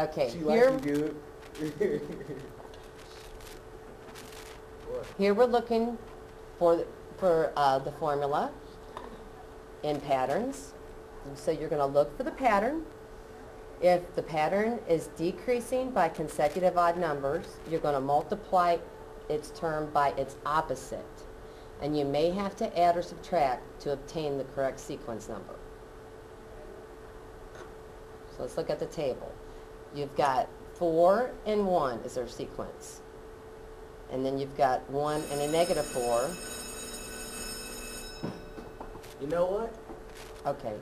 Okay, She here, like you good. here we're looking for the formula in patterns. So you're going to look for the pattern. If the pattern is decreasing by consecutive odd numbers, you're going to multiply its term by its opposite. And you may have to add or subtract to obtain the correct sequence number. So let's look at the table. You've got 4 and 1 is our sequence. And then you've got 1 and a negative 4. You know what? Okay.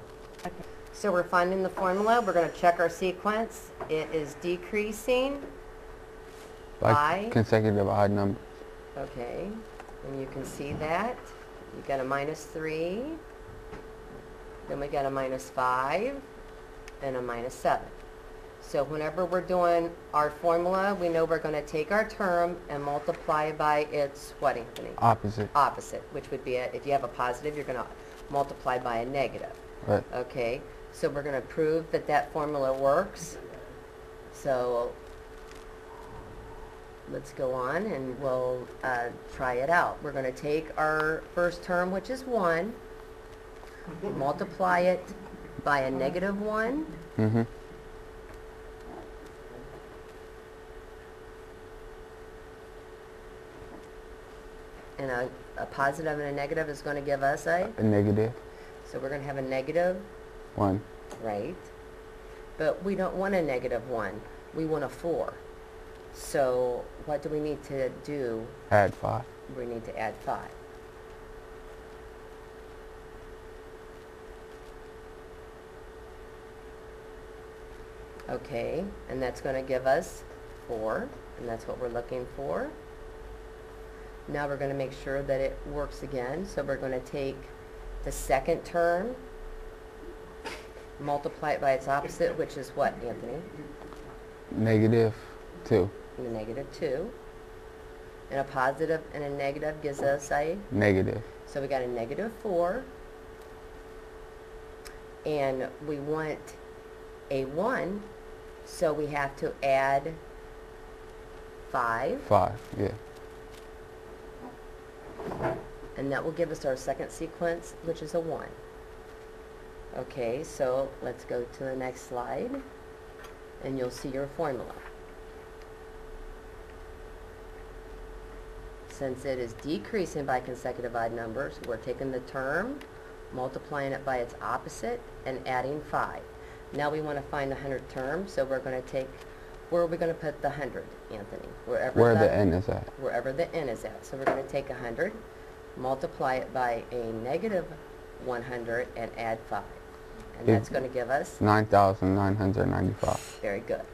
So we're finding the formula. We're going to check our sequence. It is decreasing by consecutive odd numbers. Okay. And you can see that. You got a -3. Then we got a -5 and a -7. So whenever we're doing our formula, we know we're going to take our term and multiply by its, what, Anthony? Opposite. Opposite, which would be, if you have a positive, you're going to multiply by a negative. Right. Okay, so we're going to prove that that formula works. So let's go on and we'll try it out. We're going to take our first term, which is 1, multiply it by a -1. Mm-hmm. And a positive and a negative is going to give us a negative. So we're going to have a -1. Right. But we don't want a -1. We want a 4. So what do we need to do? Add 5. We need to add 5. Okay, and that's going to give us 4, and that's what we're looking for. Now we're going to make sure that it works again. So we're going to take the second term, multiply it by its opposite, which is what, Anthony? -2. And a -2. And a positive and a negative gives us a? Negative. So we got a -4. And we want a 1, so we have to add 5. 5, yeah. And that will give us our second sequence, which is a 1. Okay, so let's go to the next slide, and you'll see your formula. Since it is decreasing by consecutive odd numbers, we're taking the term, multiplying it by its opposite, and adding 5. Now we want to find the 100th term, so we're going to take, where are we going to put the 100, Anthony? Where the n is at. Wherever the n is at. So we're going to take 100, multiply it by a -100, and add 5. And that's going to give us? 9,995. Very good.